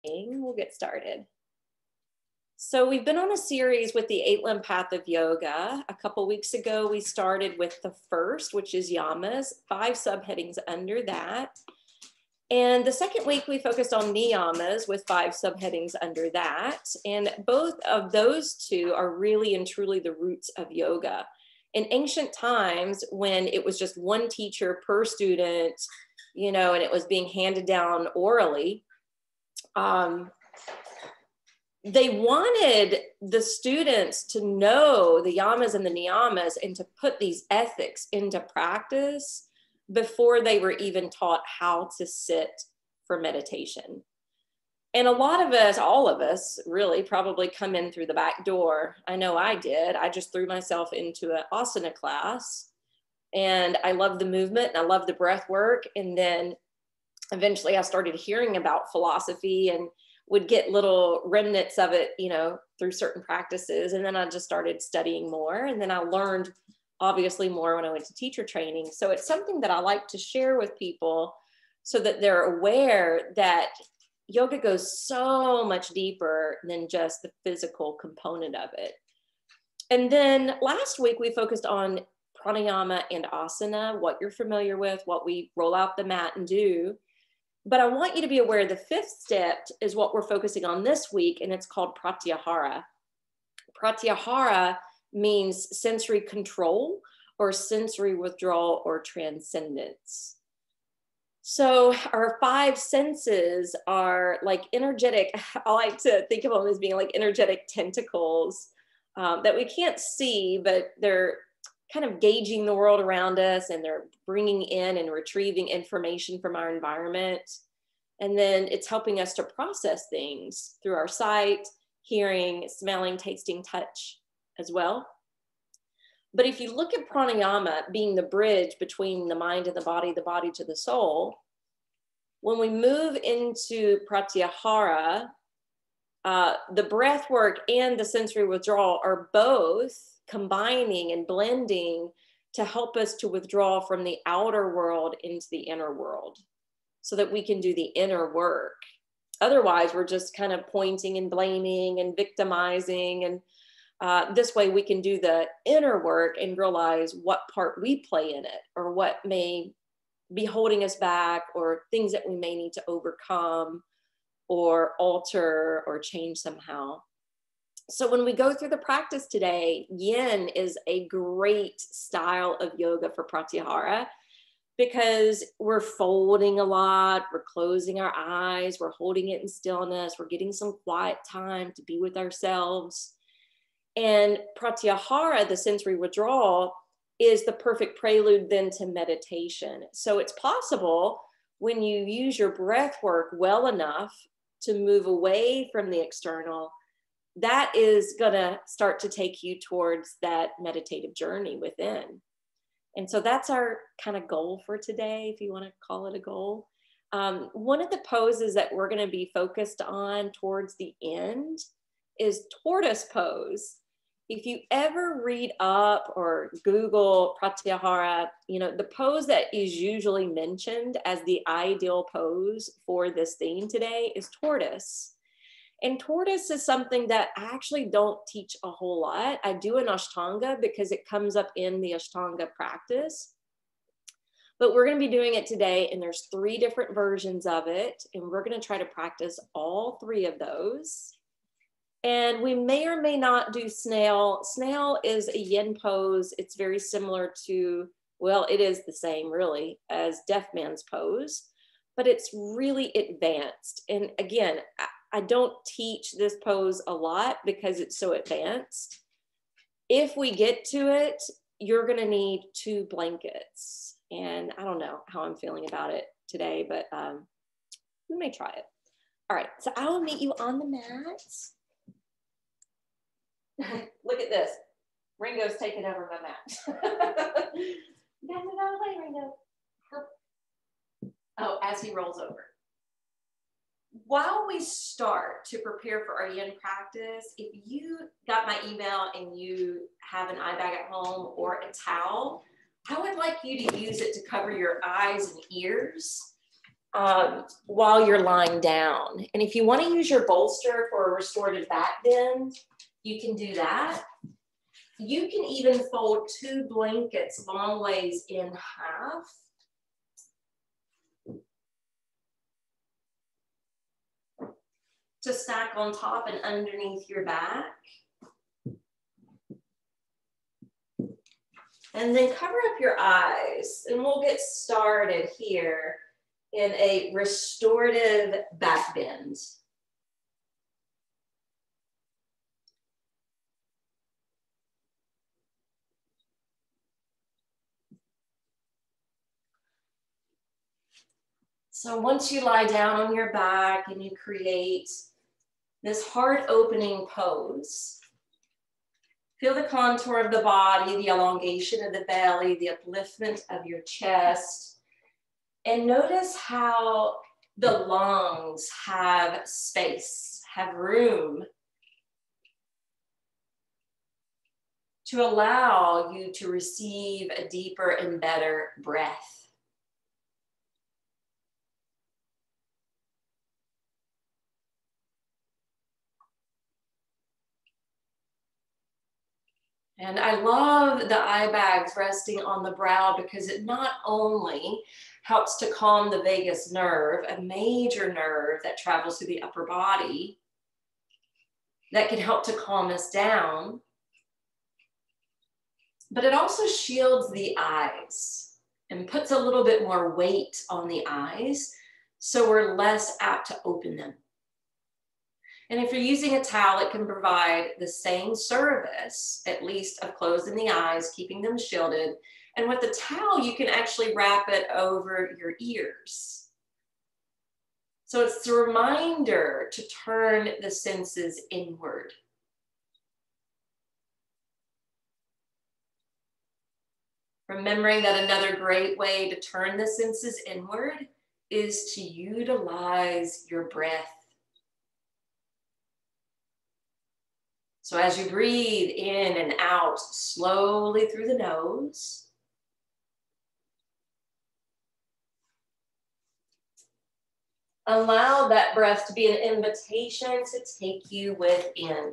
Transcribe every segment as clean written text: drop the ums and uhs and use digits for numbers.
talking, we'll get started. So we've been on a series with the 8-limb path of yoga. A couple weeks ago, we started with the first, which is yamas, 5 subheadings under that. And the second week, we focused on niyamas with 5 subheadings under that. And both of those two are really and truly the roots of yoga. In ancient times, when it was just one teacher per student, you know, and it was being handed down orally, they wanted the students to know the yamas and the niyamas and to put these ethics into practice before they were even taught how to sit for meditation. And a lot of us, all of us really probably come in through the back door. I know I did. I just threw myself into an asana class and I loved the movement and I loved the breath work. And then eventually I started hearing about philosophy and would get little remnants of it, you know, through certain practices. And then I just started studying more. And then I learned obviously more when I went to teacher training. So it's something that I like to share with people so that they're aware that yoga goes so much deeper than just the physical component of it. And then last week we focused on pranayama and asana, what you're familiar with, what we roll out the mat and do. But I want you to be aware the 5th step is what we're focusing on this week, and it's called Pratyahara. Pratyahara means sensory control or sensory withdrawal or transcendence. So our 5 senses are like energetic, I like to think of them as being like energetic tentacles that we can't see, but they're kind of gauging the world around us, and they're bringing in and retrieving information from our environment. And then it's helping us to process things through our sight, hearing, smelling, tasting, touch as well. But if you look at pranayama being the bridge between the mind and the body to the soul, when we move into pratyahara, the breath work and the sensory withdrawal are both combining and blending to help us to withdraw from the outer world into the inner world so that we can do the inner work. Otherwise, we're just kind of pointing and blaming and victimizing. And this way we can do the inner work and realize what part we play in it, or what may be holding us back, or things that we may need to overcome or alter or change somehow. So when we go through the practice today, Yin is a great style of yoga for Pratyahara because we're folding a lot, we're closing our eyes, we're holding it in stillness, we're getting some quiet time to be with ourselves. And Pratyahara, the sensory withdrawal, is the perfect prelude then to meditation. So it's possible when you use your breath work well enough to move away from the external, that is going to start to take you towards that meditative journey within. And so that's our kind of goal for today, if you want to call it a goal. One of the poses that we're going to be focused on towards the end is tortoise pose. If you ever read up or Google Pratyahara, you know, the pose that is usually mentioned as the ideal pose for this theme today is tortoise. And tortoise is something that I actually don't teach a whole lot. I do an Ashtanga because it comes up in the Ashtanga practice. But we're going to be doing it today, and there's 3 different versions of it. And we're going to try to practice all 3 of those. And we may or may not do snail. Snail is a yin pose. It's very similar to, well, it is the same really as deaf man's pose, but it's really advanced. And again, I don't teach this pose a lot because it's so advanced. If we get to it, you're going to need 2 blankets. And I don't know how I'm feeling about it today, but we may try it. All right, so I will meet you on the mat. Look at this. Ringo's taking over my mat. You guys move out of the way, Ringo. Oh, as he rolls over. While we start to prepare for our yin practice, if you got my email and you have an eye bag at home or a towel, I would like you to use it to cover your eyes and ears. while you're lying down. And if you want to use your bolster for a restorative back bend, you can do that. You can even fold 2 blankets long ways in half. To stack on top and underneath your back. And then cover up your eyes, and we'll get started here in a restorative back bend. So once you lie down on your back and you create this heart opening pose, feel the contour of the body, the elongation of the belly, the upliftment of your chest, and notice how the lungs have space, have room to allow you to receive a deeper and better breath. And I love the eye bags resting on the brow because it not only helps to calm the vagus nerve, a major nerve that travels through the upper body that can help to calm us down, but it also shields the eyes and puts a little bit more weight on the eyes so we're less apt to open them. And if you're using a towel, it can provide the same service, at least of closing the eyes, keeping them shielded. And with the towel, you can actually wrap it over your ears. So it's a reminder to turn the senses inward. Remembering that another great way to turn the senses inward is to utilize your breath. So as you breathe in and out slowly through the nose, allow that breath to be an invitation to take you within.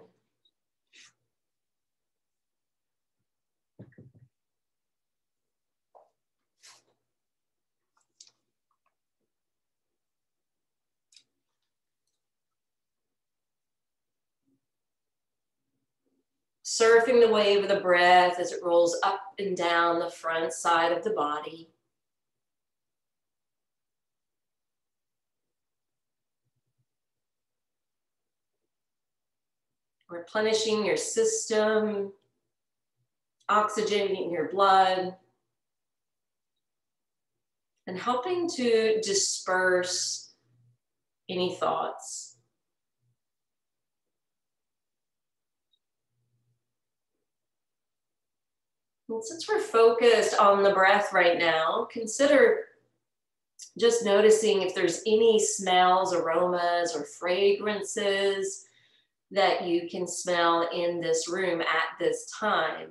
Surfing the wave of the breath as it rolls up and down the front side of the body. Replenishing your system, oxygenating your blood, and helping to disperse any thoughts. And since we're focused on the breath right now, consider just noticing if there's any smells, aromas, or fragrances that you can smell in this room at this time.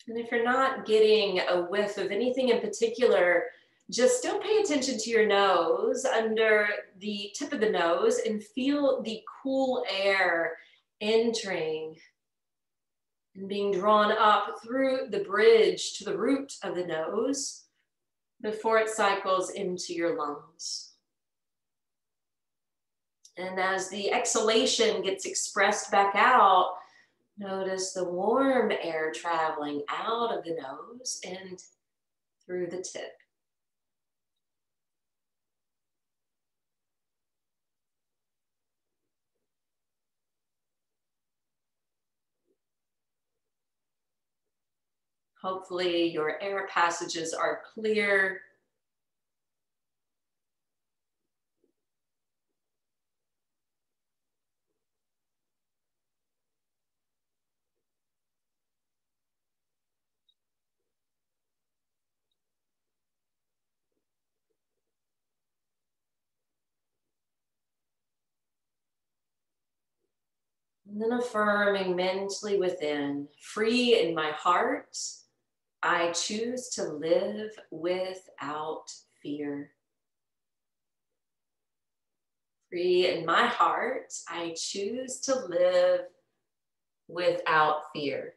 And if you're not getting a whiff of anything in particular, just still pay attention to your nose, under the tip of the nose, and feel the cool air entering and being drawn up through the bridge to the root of the nose before it cycles into your lungs. And as the exhalation gets expressed back out, notice the warm air traveling out of the nose and through the tip. Hopefully your air passages are clear. And then affirming mentally within, free in my heart, I choose to live without fear. Free in my heart, I choose to live without fear.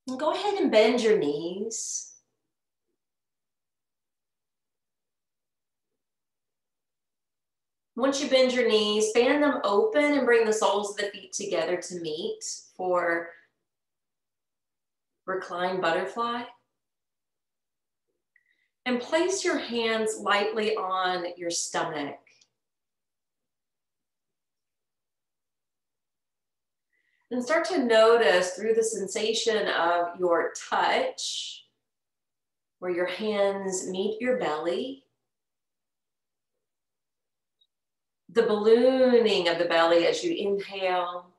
And go ahead and bend your knees. Once you bend your knees, fan them open and bring the soles of the feet together to meet for reclined butterfly. And place your hands lightly on your stomach. And start to notice through the sensation of your touch, where your hands meet your belly, the ballooning of the belly as you inhale,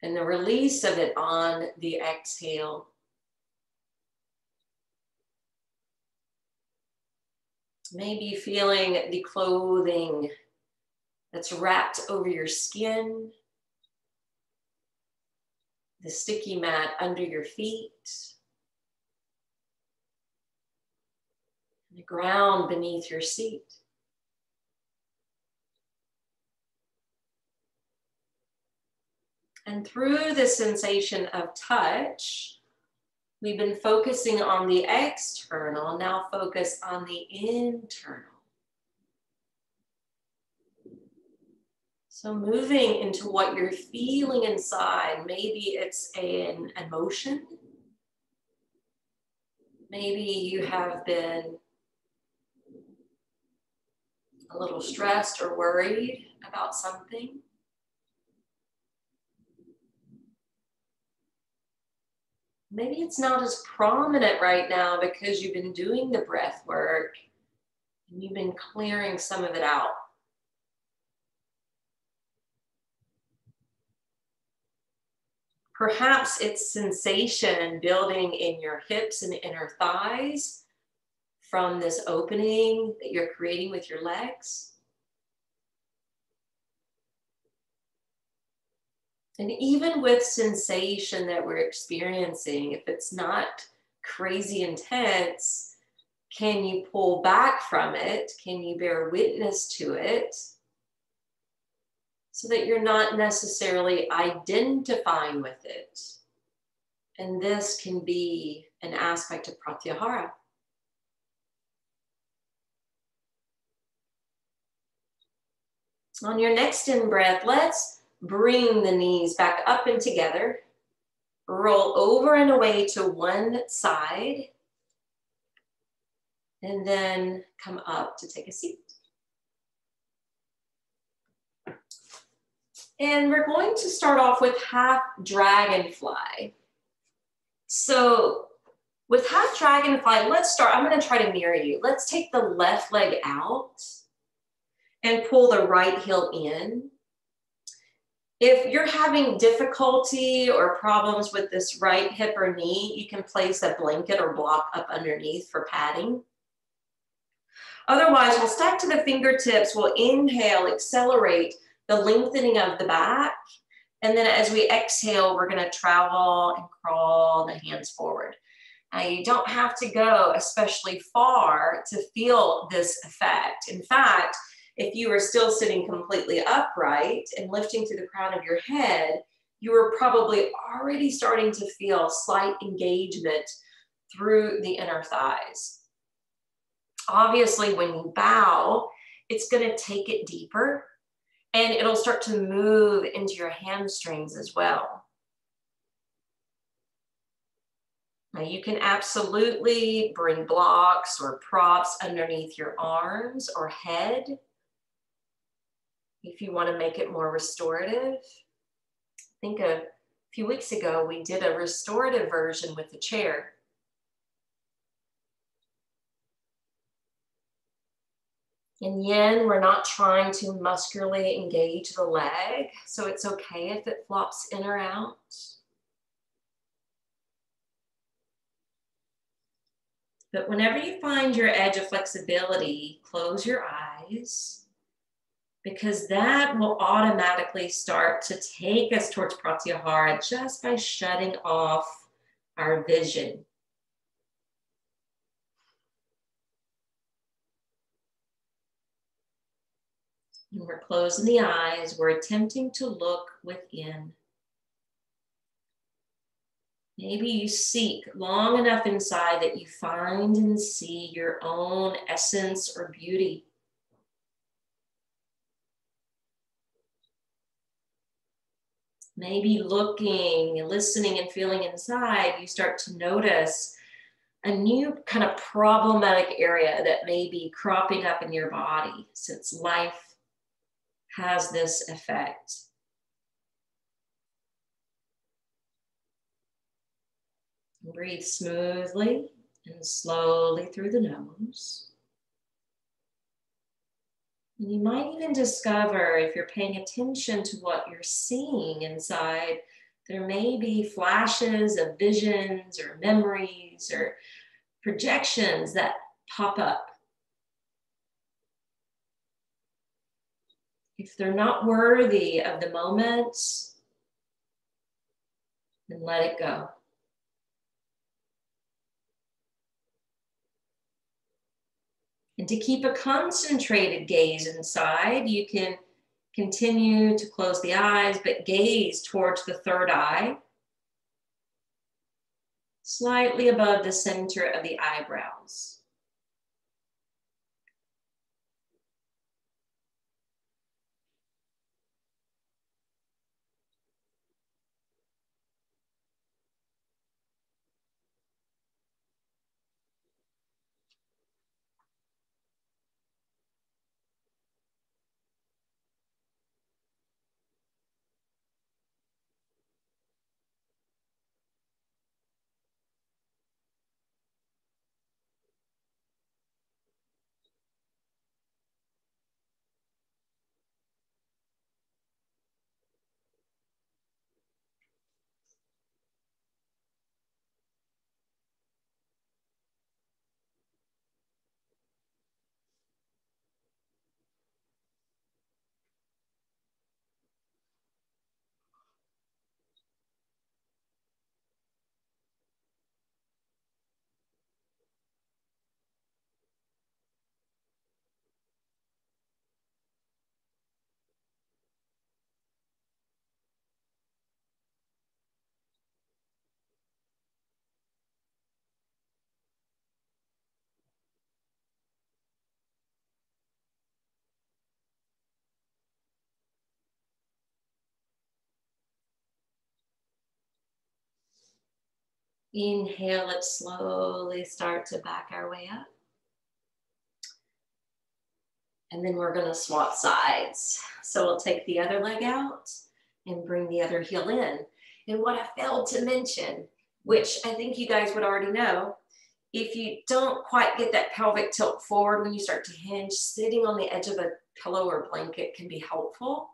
and the release of it on the exhale. Maybe feeling the clothing that's wrapped over your skin, the sticky mat under your feet, the ground beneath your seat. And through the sensation of touch, we've been focusing on the external, now focus on the internal. So moving into what you're feeling inside, maybe it's an emotion. Maybe you have been a little stressed or worried about something. Maybe it's not as prominent right now because you've been doing the breath work and you've been clearing some of it out. Perhaps it's sensation building in your hips and inner thighs from this opening that you're creating with your legs. And even with sensation that we're experiencing, if it's not crazy intense, can you pull back from it? Can you bear witness to it? So that you're not necessarily identifying with it. And this can be an aspect of Pratyahara. On your next in-breath, let's bring the knees back up and together. Roll over and away to one side. And then come up to take a seat. And we're going to start off with half dragonfly. So with half dragonfly, let's start. I'm going to try to mirror you. Let's take the left leg out and pull the right heel in. If you're having difficulty or problems with this right hip or knee, you can place a blanket or block up underneath for padding. Otherwise, we'll stack to the fingertips. We'll inhale, accelerate the lengthening of the back. And then as we exhale, we're going to travel and crawl the hands forward. Now, you don't have to go especially far to feel this effect. In fact, if you are still sitting completely upright and lifting to the crown of your head, you are probably already starting to feel slight engagement through the inner thighs. Obviously, when you bow, it's going to take it deeper and it'll start to move into your hamstrings as well. Now, you can absolutely bring blocks or props underneath your arms or head if you want to make it more restorative. I think a few weeks ago, we did a restorative version with the chair. In yin, we're not trying to muscularly engage the leg, so it's okay if it flops in or out. But whenever you find your edge of flexibility, close your eyes, because that will automatically start to take us towards Pratyahara just by shutting off our vision. When we're closing the eyes, we're attempting to look within. Maybe you seek long enough inside that you find and see your own essence or beauty. Maybe looking, listening, and feeling inside, you start to notice a new kind of problematic area that may be cropping up in your body, since life has this effect. Breathe smoothly and slowly through the nose. And you might even discover, if you're paying attention to what you're seeing inside, there may be flashes of visions or memories or projections that pop up. If they're not worthy of the moment, then let it go. And to keep a concentrated gaze inside, you can continue to close the eyes, but gaze towards the third eye, slightly above the center of the eyebrows. Inhale, let's slowly start to back our way up. And then we're gonna swap sides. So we'll take the other leg out and bring the other heel in. And what I failed to mention, which I think you guys would already know, if you don't quite get that pelvic tilt forward when you start to hinge, sitting on the edge of a pillow or blanket can be helpful.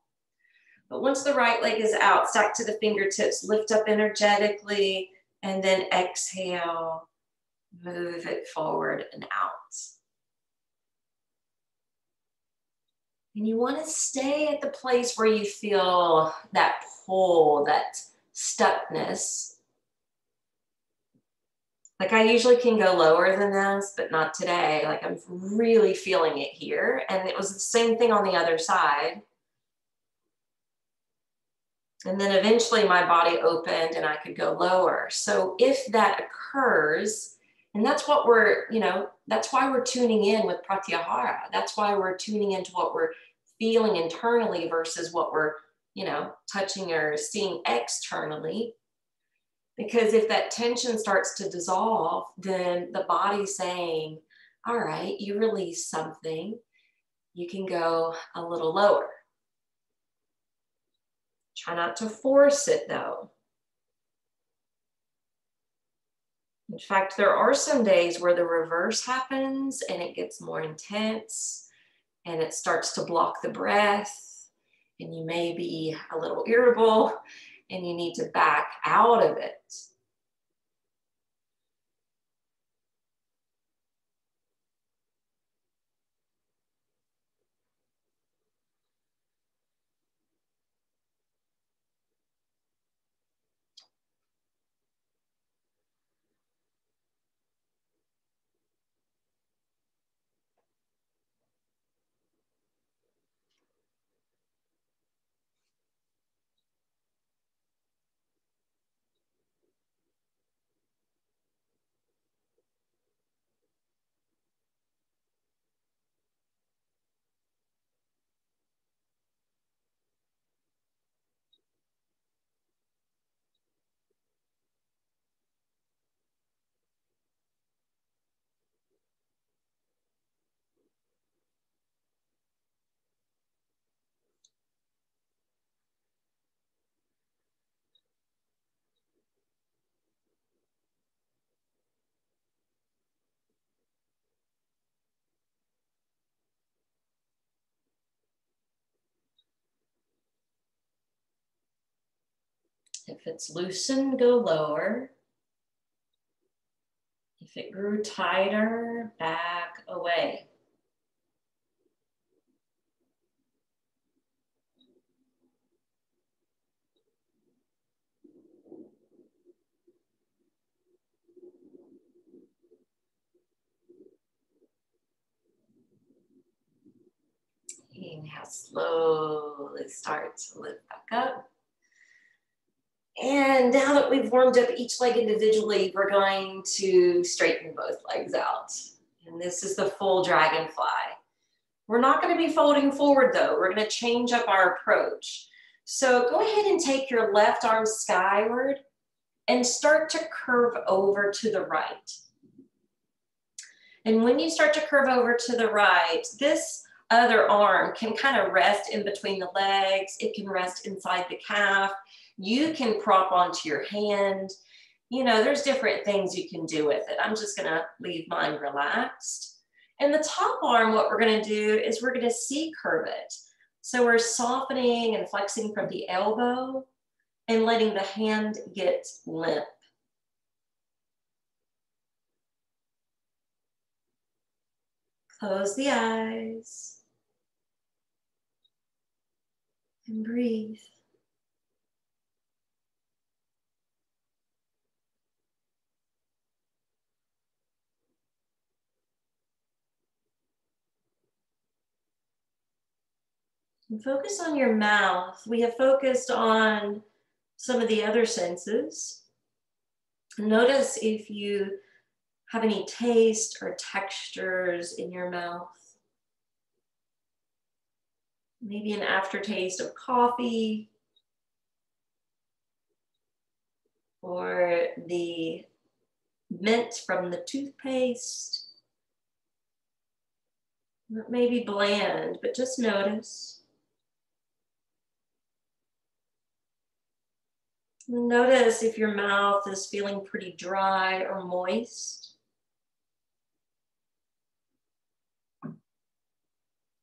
But once the right leg is out, stack to the fingertips, lift up energetically, and then exhale, move it forward and out. And you want to stay at the place where you feel that pull, that stuckness. Like I usually can go lower than this, but not today. Like I'm really feeling it here. And it was the same thing on the other side. And then eventually my body opened and I could go lower. So if that occurs, and that's what we're, that's why we're tuning in with Pratyahara. That's why we're tuning into what we're feeling internally versus what we're, touching or seeing externally. Because if that tension starts to dissolve, then the body's saying, all right, you release something. You can go a little lower. Try not to force it though. In fact, there are some days where the reverse happens and it gets more intense and it starts to block the breath and you may be a little irritable and you need to back out of it. If it's loosened, go lower. If it grew tighter, back away. Inhale, slowly start to lift back up. And now that we've warmed up each leg individually, we're going to straighten both legs out. And this is the full dragonfly. We're not going to be folding forward though. We're going to change up our approach. So go ahead and take your left arm skyward and start to curve over to the right. And when you start to curve over to the right, this other arm can kind of rest in between the legs. It can rest inside the calf. You can prop onto your hand. You know, there's different things you can do with it. I'm just gonna leave mine relaxed. And the top arm, what we're gonna do is we're gonna C-curve it. So we're softening and flexing from the elbow and letting the hand get limp. Close the eyes and breathe. And focus on your mouth. We have focused on some of the other senses. Notice if you have any taste or textures in your mouth. Maybe an aftertaste of coffee or the mint from the toothpaste. It may be bland, but just notice. Notice if your mouth is feeling pretty dry or moist.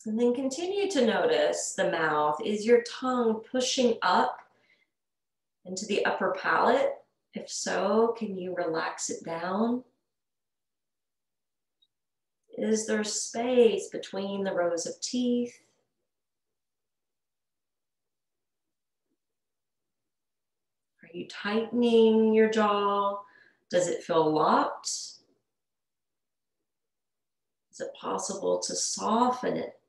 And then continue to notice the mouth. Is your tongue pushing up into the upper palate? If so, can you relax it down? Is there space between the rows of teeth? Are you tightening your jaw? Does it feel locked? Is it possible to soften it?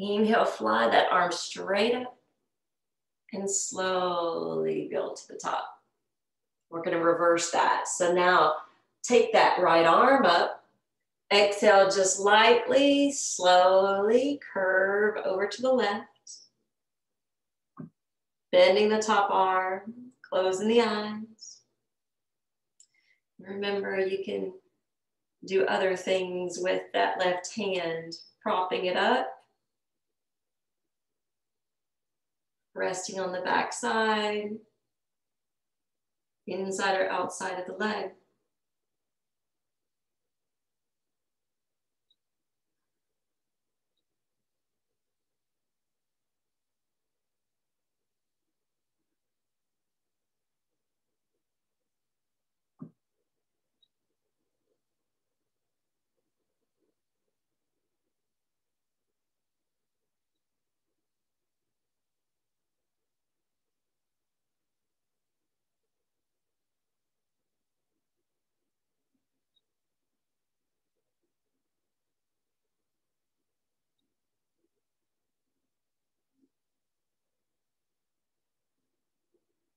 Inhale, fly that arm straight up and slowly build to the top. We're going to reverse that. So now take that right arm up. Exhale, just lightly, slowly curve over to the left. Bending the top arm, closing the eyes. Remember, you can do other things with that left hand, propping it up. Resting on the back side, inside or outside of the leg.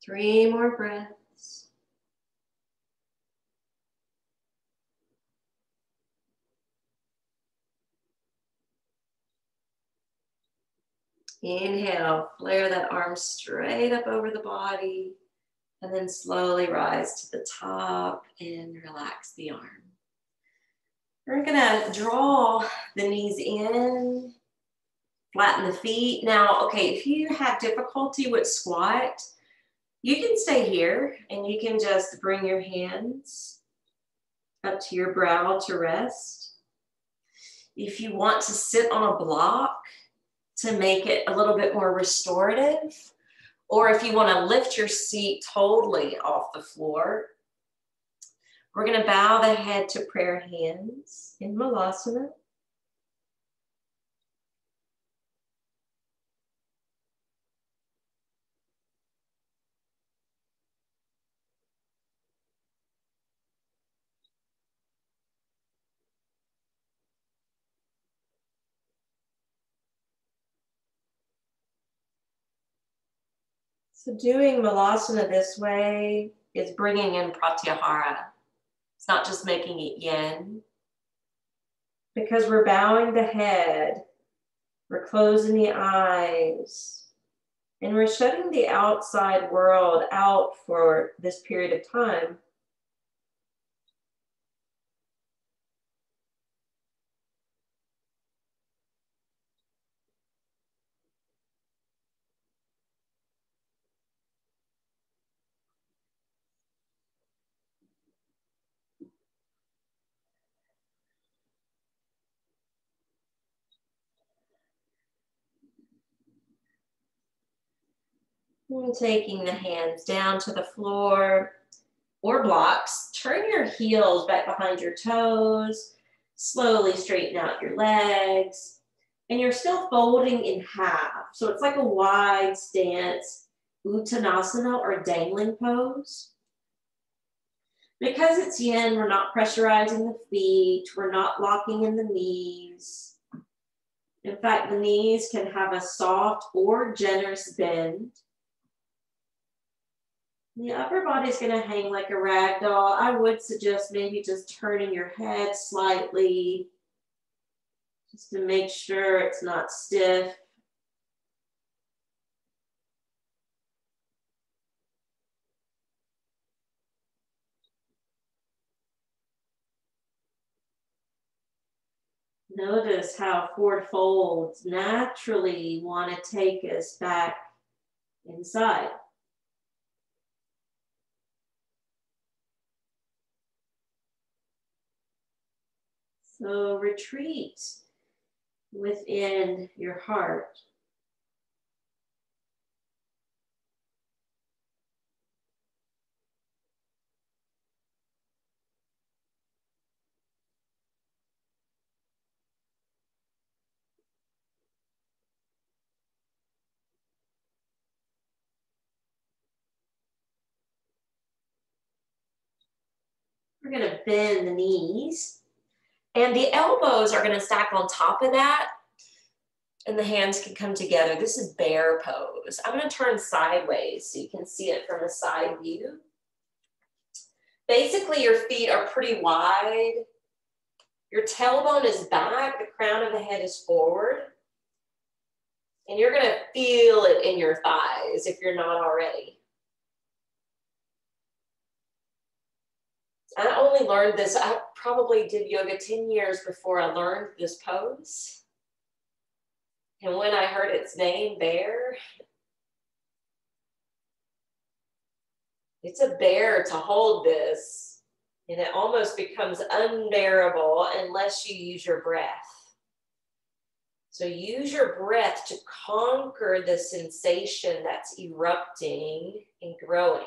Three more breaths. Inhale, flare that arm straight up over the body, and then slowly rise to the top and relax the arm. We're gonna draw the knees in, flatten the feet. Now, okay, if you have difficulty with squat, you can stay here and you can just bring your hands up to your brow to rest. If you want to sit on a block to make it a little bit more restorative, or if you want to lift your seat totally off the floor, we're going to bow the head to prayer hands in Malasana. So doing Malasana this way is bringing in Pratyahara. It's not just making it yin. Because we're bowing the head, we're closing the eyes, and we're shutting the outside world out for this period of time. And taking the hands down to the floor or blocks, turn your heels back behind your toes, slowly straighten out your legs, and you're still folding in half. So it's like a wide stance, Uttanasana or dangling pose. Because it's yin, we're not pressurizing the feet, we're not locking in the knees. In fact, the knees can have a soft or generous bend. The upper body is going to hang like a rag doll. I would suggest maybe just turning your head slightly just to make sure it's not stiff. Notice how forward folds naturally want to take us back inside. So retreat within your heart. We're going to bend the knees, and the elbows are going to stack on top of that, and the hands can come together. This is bear pose. I'm going to turn sideways so you can see it from a side view. Basically, your feet are pretty wide. Your tailbone is back, the crown of the head is forward. And you're going to feel it in your thighs if you're not already. I only learned this, I probably did yoga 10 years before I learned this pose. And when I heard its name, bear, it's a bear to hold this. And it almost becomes unbearable unless you use your breath. So use your breath to conquer the sensation that's erupting and growing.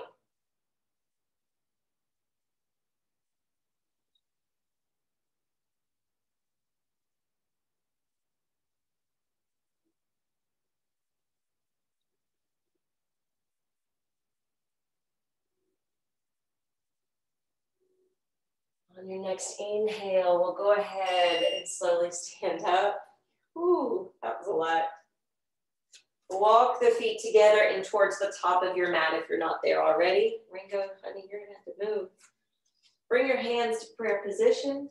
On your next inhale, we'll go ahead and slowly stand up. Ooh, that was a lot. Walk the feet together and towards the top of your mat if you're not there already. Ringo, honey, you're gonna have to move. Bring your hands to prayer position.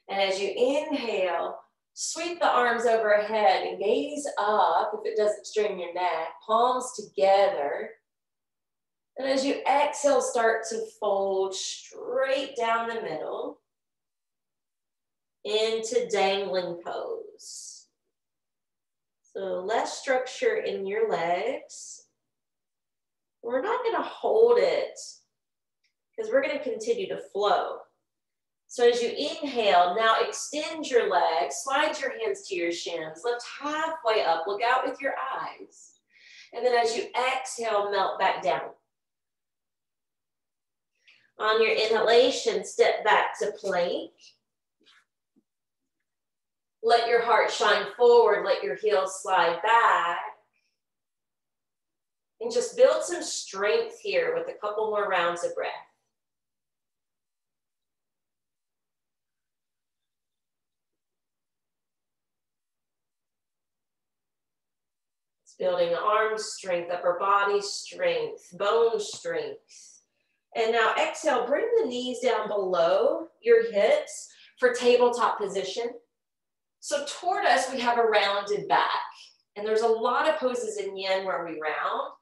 And as you inhale, sweep the arms overhead and gaze up if it doesn't strain your neck, palms together. And as you exhale, start to fold straight down the middle into dangling pose. So less structure in your legs. We're not going to hold it because we're going to continue to flow. So as you inhale, now extend your legs, slide your hands to your shins, lift halfway up, look out with your eyes. And then as you exhale, melt back down. On your inhalation, step back to plank. Let your heart shine forward, let your heels slide back. And just build some strength here with a couple more rounds of breath. It's building arm strength, upper body strength, bone strength. And now exhale, bring the knees down below your hips for tabletop position. So toward us, we have a rounded back. And there's a lot of poses in Yin where we round.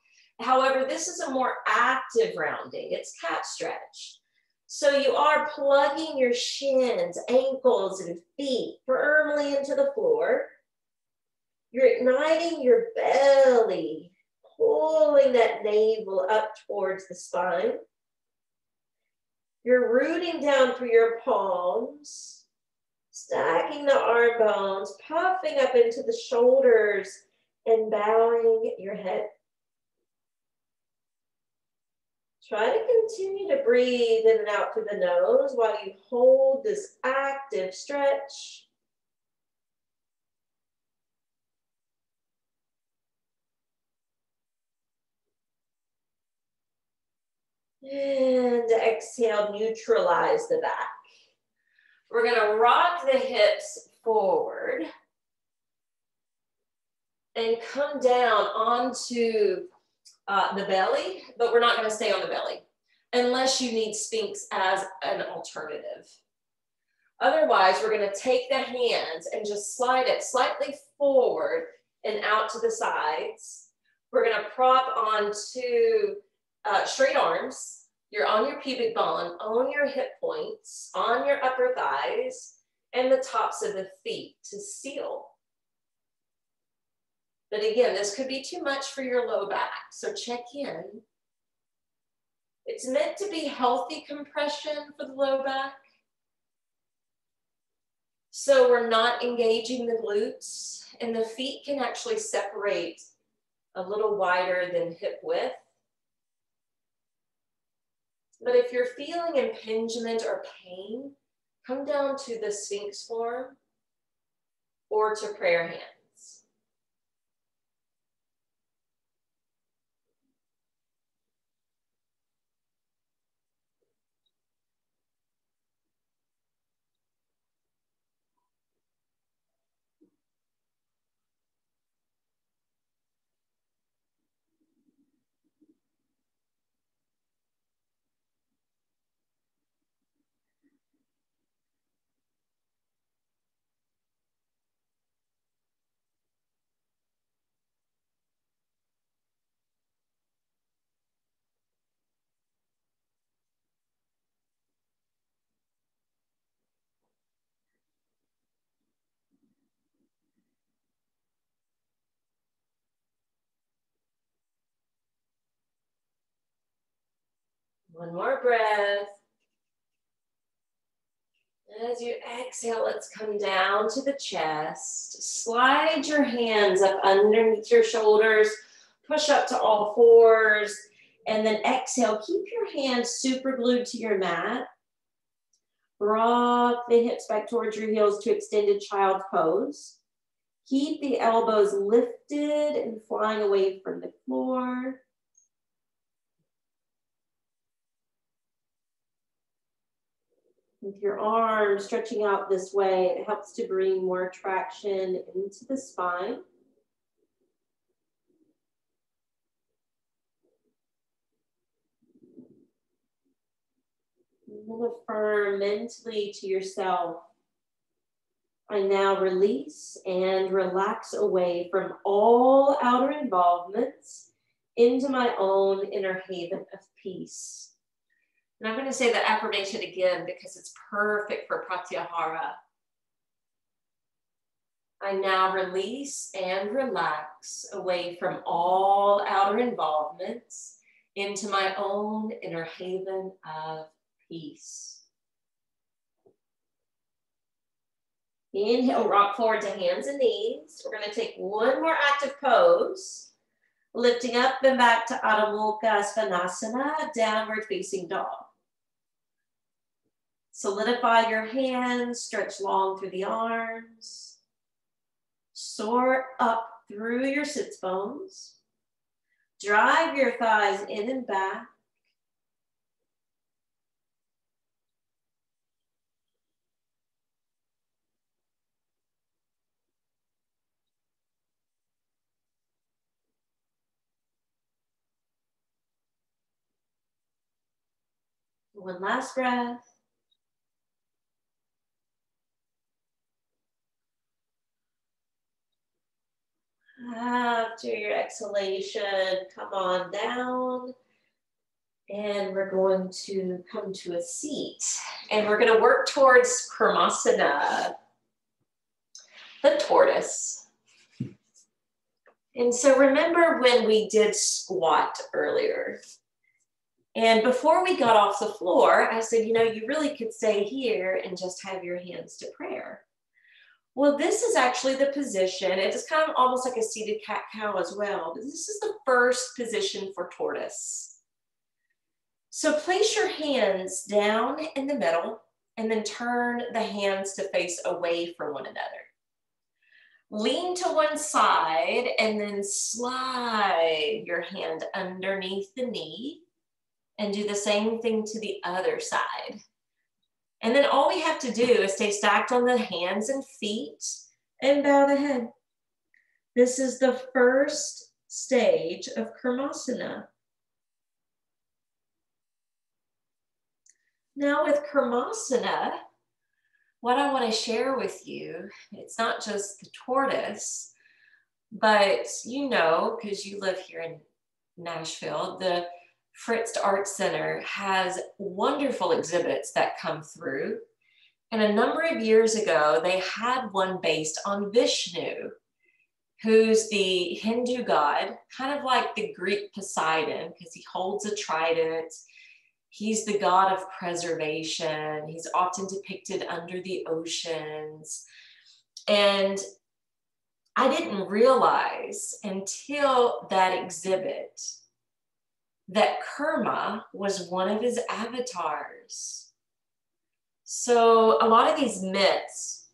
However, this is a more active rounding. It's cat stretch. So you are plugging your shins, ankles, and feet firmly into the floor. You're igniting your belly, pulling that navel up towards the spine. You're rooting down through your palms, stacking the arm bones, puffing up into the shoulders, and bowing your head. Try to continue to breathe in and out through the nose while you hold this active stretch. And exhale, neutralize the back. We're gonna rock the hips forward and come down onto the belly, but we're not gonna stay on the belly unless you need Sphinx as an alternative. Otherwise, we're gonna take the hands and just slide it slightly forward and out to the sides. We're gonna prop onto straight arms. You're on your pubic bone, on your hip points, on your upper thighs, and the tops of the feet to seal. But again, this could be too much for your low back, so check in. It's meant to be healthy compression for the low back. So we're not engaging the glutes, and the feet can actually separate a little wider than hip width. But if you're feeling impingement or pain, come down to the Sphinx form or to prayer hands. One more breath. As you exhale, let's come down to the chest. Slide your hands up underneath your shoulders. Push up to all fours. And then exhale, keep your hands super glued to your mat. Rock the hips back towards your heels to extended child pose. Keep the elbows lifted and flying away from the floor. With your arms stretching out this way, it helps to bring more traction into the spine. And affirm mentally to yourself, I now release and relax away from all outer involvements into my own inner haven of peace. And I'm going to say that affirmation again because it's perfect for Pratyahara. I now release and relax away from all outer involvements into my own inner haven of peace. Inhale, rock forward to hands and knees. We're going to take one more active pose. Lifting up and back to Adho Mukha Svanasana, downward facing dog. Solidify your hands, stretch long through the arms. Soar up through your sits bones. Drive your thighs in and back. One last breath. After your exhalation, come on down. And we're going to come to a seat. And we're going to work towards Karmasana, the tortoise. And so remember when we did squat earlier? And before we got off the floor, I said, you know, you really could stay here and just have your hands to prayer. Well, this is actually the position. It's kind of almost like a seated cat-cow as well, but this is the first position for tortoise. So place your hands down in the middle and then turn the hands to face away from one another. Lean to one side and then slide your hand underneath the knee. And do the same thing to the other side. And then all we have to do is stay stacked on the hands and feet and bow the head. This is the first stage of Karmasana. Now with Karmasana, what I want to share with you, it's not just the tortoise, but you know, because you live here in Nashville, the Fritz Art Center has wonderful exhibits that come through. And a number of years ago, they had one based on Vishnu, who's the Hindu god, kind of like the Greek Poseidon, because he holds a trident. He's the god of preservation. He's often depicted under the oceans. And I didn't realize until that exhibit that Karma was one of his avatars. So a lot of these myths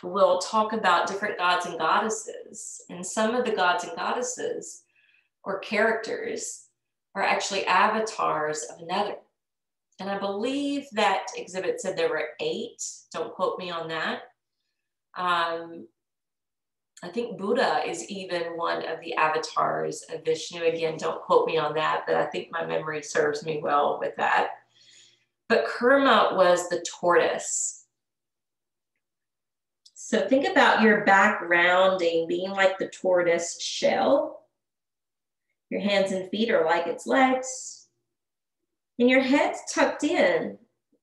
will talk about different gods and goddesses, and some of the gods and goddesses or characters are actually avatars of another. And I believe that exhibit said there were 8. Don't quote me on that. I think Buddha is even one of the avatars of Vishnu. Again, don't quote me on that, but I think my memory serves me well with that. But Karma was the tortoise. So think about your back rounding being like the tortoise shell. Your hands and feet are like its legs. And your head's tucked in,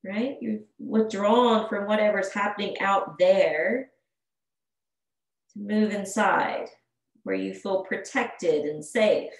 right? You've withdrawn from whatever's happening out there to move inside where you feel protected and safe.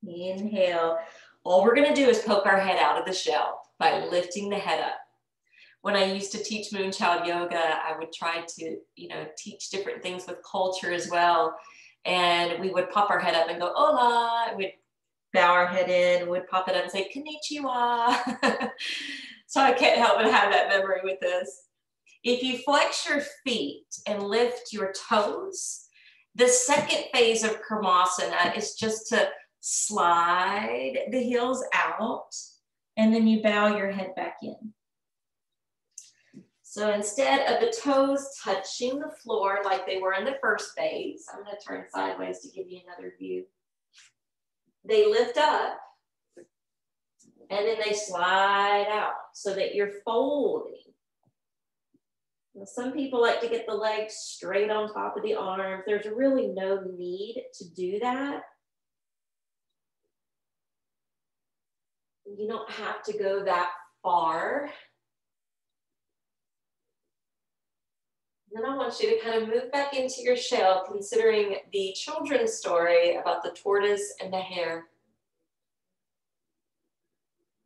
Inhale. All we're going to do is poke our head out of the shell by lifting the head up. When I used to teach Moonchild Yoga, I would try to, teach different things with culture as well. And we would pop our head up and go, hola. And we'd bow our head in, we'd pop it up and say, konnichiwa. So I can't help but have that memory with this. If you flex your feet and lift your toes, the second phase of Karmasana is just to slide the heels out, and then you bow your head back in. So instead of the toes touching the floor like they were in the first phase, I'm going to turn sideways to give you another view. They lift up, And then they slide out so that you're folding. Now, some people like to get the legs straight on top of the arms. There's really no need to do that. You don't have to go that far. Then I want you to kind of move back into your shell, considering the children's story about the tortoise and the hare.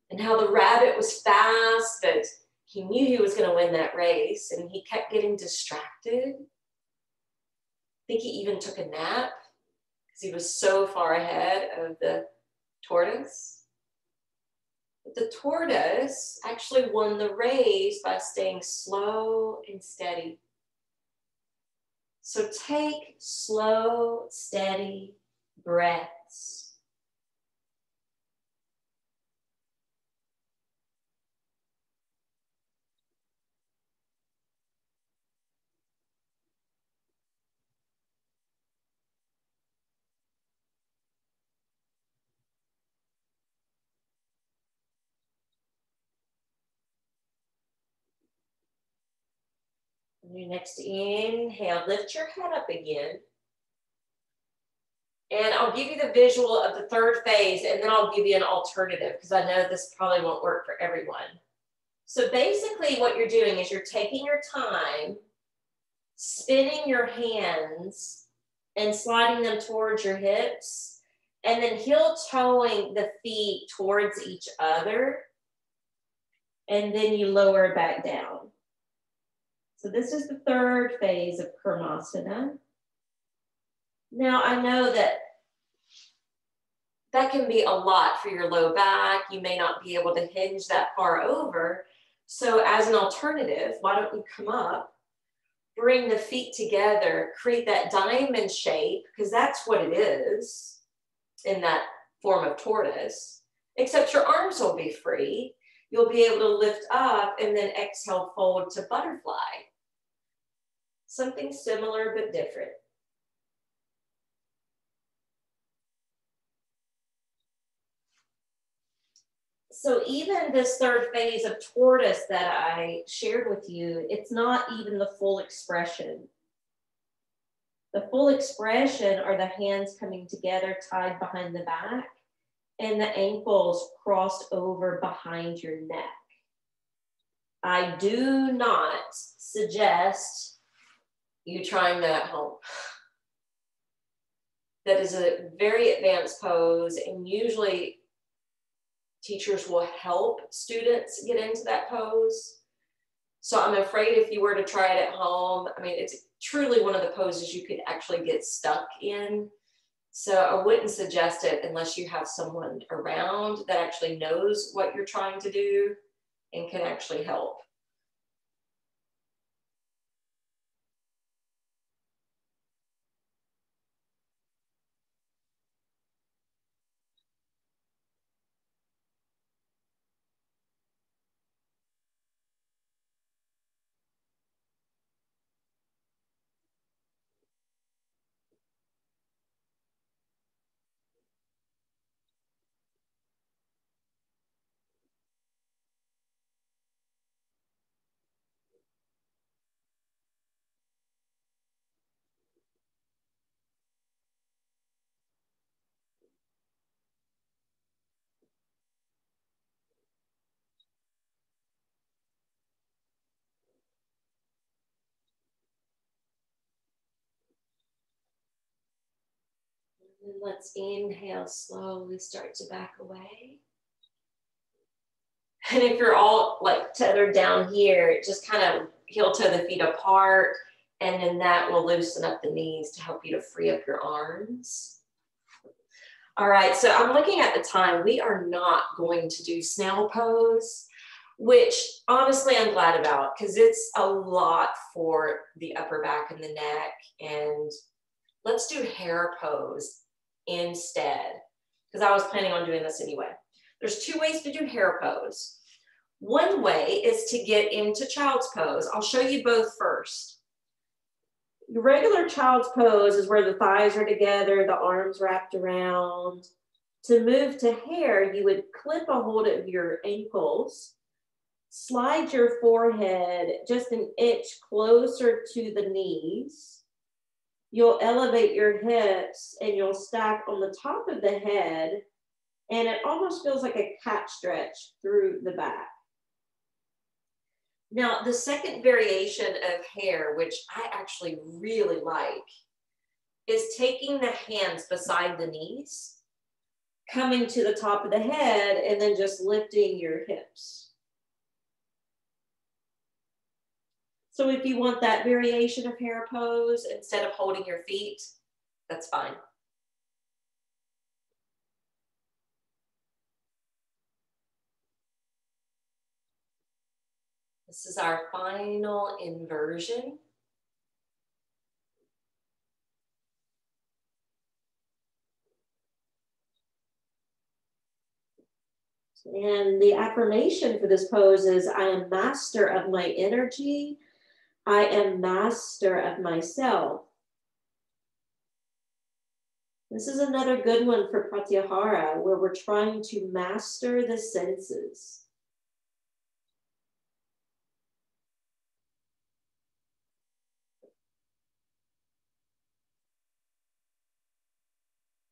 And how the rabbit was fast, but he knew he was going to win that race, and he kept getting distracted. I think he even took a nap because he was so far ahead of the tortoise. But the tortoise actually won the race by staying slow and steady. So take slow, steady breaths. On your next inhale, lift your head up again. And I'll give you the visual of the third phase, and then I'll give you an alternative because I know this probably won't work for everyone. So basically what you're doing is you're taking your time, spinning your hands and sliding them towards your hips, and then heel-toeing the feet towards each other, and then you lower it back down. So this is the third phase of Karmasana. Now, I know that can be a lot for your low back. You may not be able to hinge that far over. So as an alternative, why don't you come up, bring the feet together, create that diamond shape, because that's what it is in that form of tortoise, except your arms will be free. You'll be able to lift up and then exhale, fold to butterfly. Something similar but different. So even this third phase of tortoise that I shared with you, it's not even the full expression. The full expression are the hands coming together, tied behind the back, and the ankles crossed over behind your neck. I do not suggest you trying that at home. That is a very advanced pose, and usually teachers will help students get into that pose. So I'm afraid if you were to try it at home, I mean, it's truly one of the poses you could actually get stuck in. So I wouldn't suggest it unless you have someone around that actually knows what you're trying to do and can actually help. And let's inhale, slowly start to back away. And if you're all like tethered down here, just kind of heel toe the feet apart, and then that will loosen up the knees to help you to free up your arms. All right, so I'm looking at the time. We are not going to do snail pose, which honestly I'm glad about because it's a lot for the upper back and the neck. And let's do hare pose instead, because I was planning on doing this anyway. There's two ways to do hare pose. One way is to get into child's pose. I'll show you both first. Your regular child's pose is where the thighs are together, the arms wrapped around, To move to hair, you would clip a hold of your ankles, slide your forehead just an inch closer to the knees. You'll elevate your hips and you'll stack on the top of the head, and it almost feels like a cat stretch through the back. Now, the second variation of hair, which I actually really like, is taking the hands beside the knees, coming to the top of the head, and then just lifting your hips. So if you want that variation of hair pose, instead of holding your feet, that's fine. This is our final inversion. And the affirmation for this pose is, I am master of my energy. I am master of myself. This is another good one for Pratyahara, where we're trying to master the senses.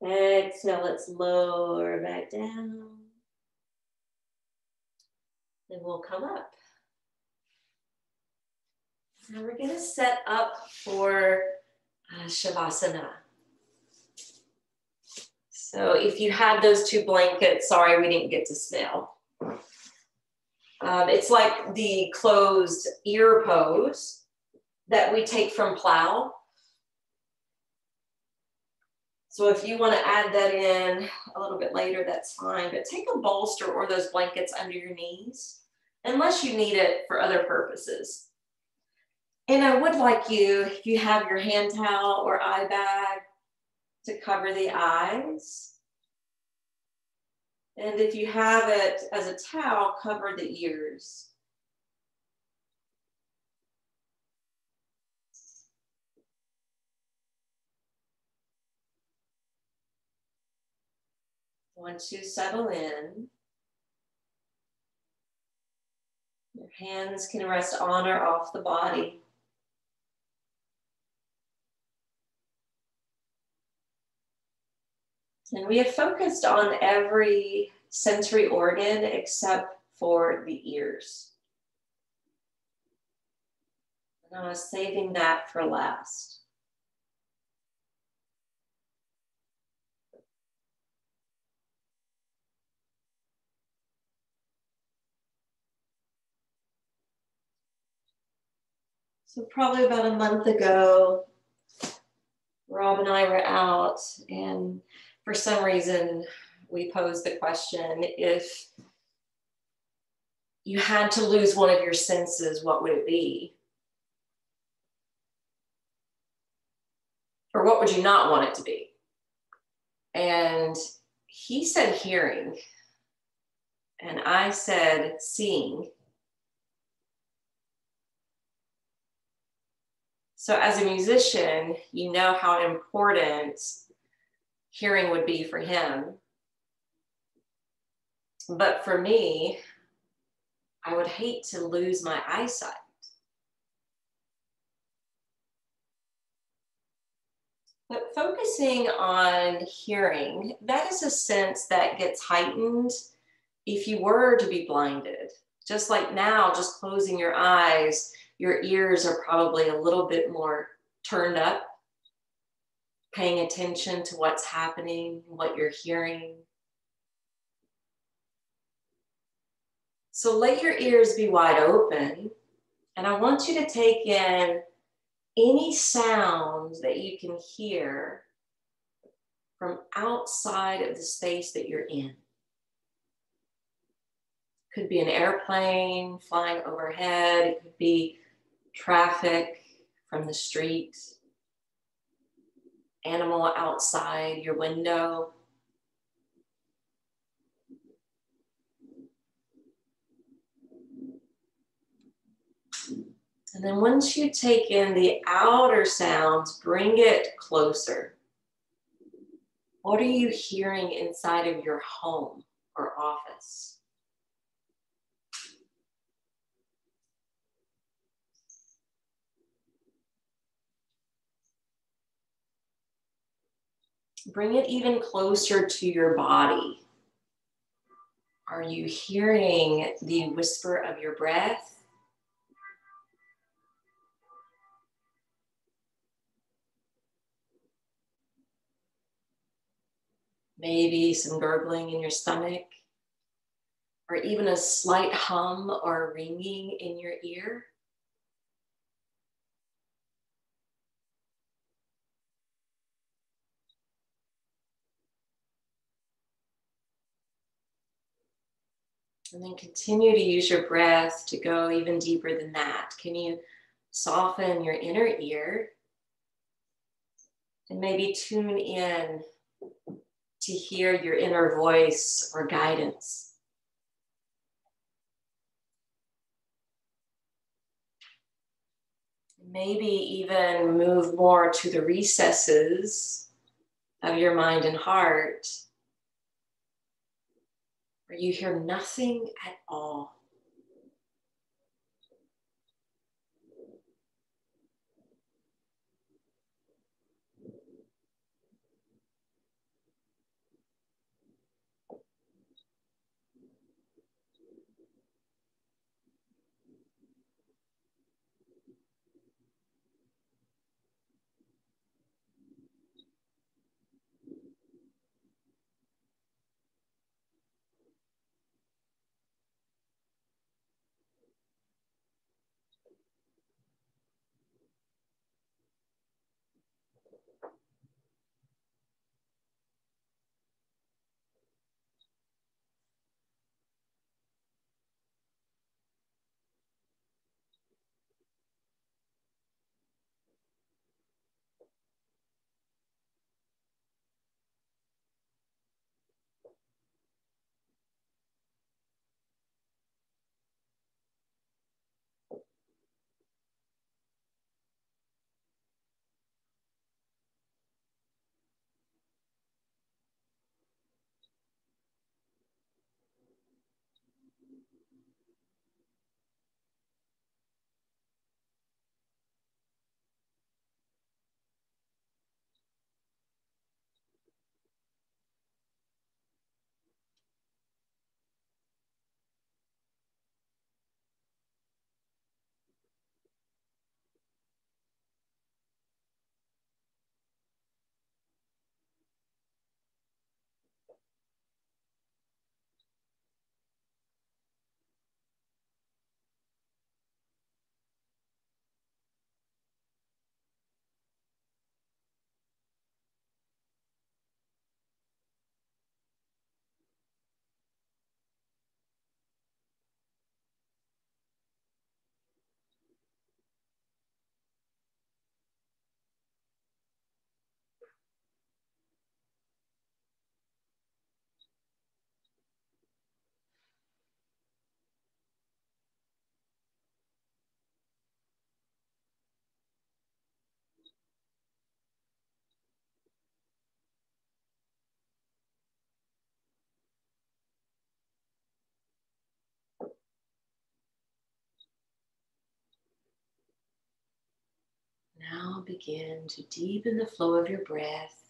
Exhale, let's lower back down. Then we'll come up. Now we're going to set up for Shavasana. So if you had those two blankets, sorry we didn't get to smell. It's like the closed ear pose that we take from plow. So if you want to add that in a little bit later, that's fine. But take a bolster or those blankets under your knees, unless you need it for other purposes. And I would like you, if you have your hand towel or eye bag, to cover the eyes. And if you have it as a towel, cover the ears. Once you settle in, your hands can rest on or off the body. And we have focused on every sensory organ except for the ears. And I was saving that for last. So probably about a month ago, Rob and I were out, and for some reason, we posed the question, if you had to lose one of your senses, what would it be? Or what would you not want it to be? And he said hearing, and I said seeing. So as a musician, you know how important hearing would be for him. But for me, I would hate to lose my eyesight. But focusing on hearing, that is a sense that gets heightened if you were to be blinded. Just like now, just closing your eyes, your ears are probably a little bit more turned up, paying attention to what's happening, what you're hearing. So let your ears be wide open, and I want you to take in any sound that you can hear from outside of the space that you're in. Could be an airplane flying overhead. It could be traffic from the street, animal outside your window. And then once you take in the outer sounds, bring it closer. What are you hearing inside of your home or office? Bring it even closer to your body. Are you hearing the whisper of your breath? Maybe some gurgling in your stomach, or even a slight hum or ringing in your ear. And then continue to use your breath to go even deeper than that. Can you soften your inner ear and maybe tune in to hear your inner voice or guidance? Maybe even move more to the recesses of your mind and heart, where you hear nothing at all. Now begin to deepen the flow of your breath,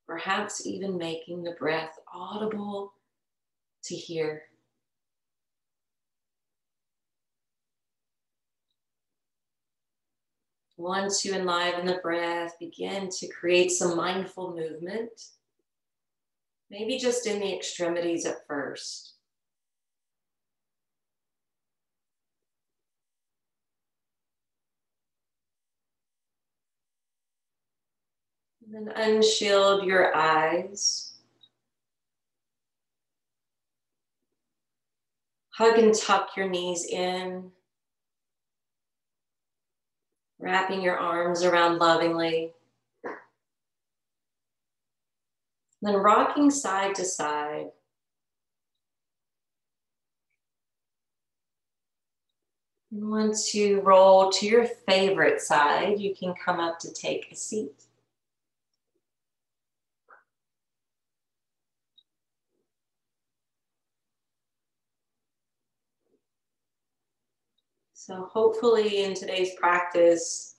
perhaps even making the breath audible to hear. Once you enliven the breath, begin to create some mindful movement, maybe just in the extremities at first. And then unshield your eyes. Hug and tuck your knees in, wrapping your arms around lovingly. Then rocking side to side. And once you roll to your favorite side, you can come up to take a seat. So hopefully in today's practice,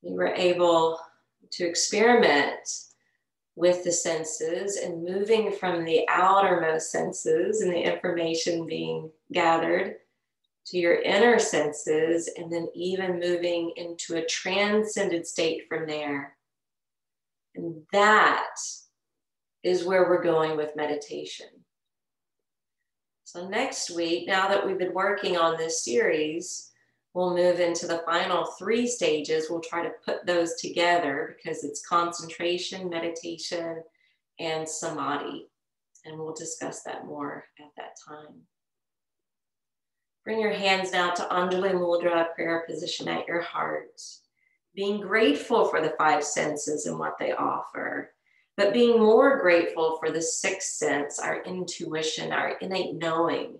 you were able to experiment with the senses and moving from the outermost senses and the information being gathered to your inner senses, and then even moving into a transcended state from there. And that is where we're going with meditation. So next week, now that we've been working on this series, we'll move into the final 3 stages. We'll try to put those together because it's concentration, meditation, and samadhi. And we'll discuss that more at that time. Bring your hands down to Anjali Mudra, prayer position at your heart. Being grateful for the 5 senses and what they offer, but being more grateful for the 6th sense, our intuition, our innate knowing.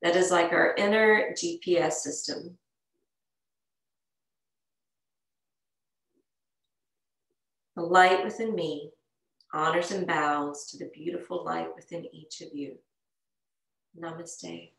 That is like our inner GPS system. The light within me honors and bows to the beautiful light within each of you. Namaste.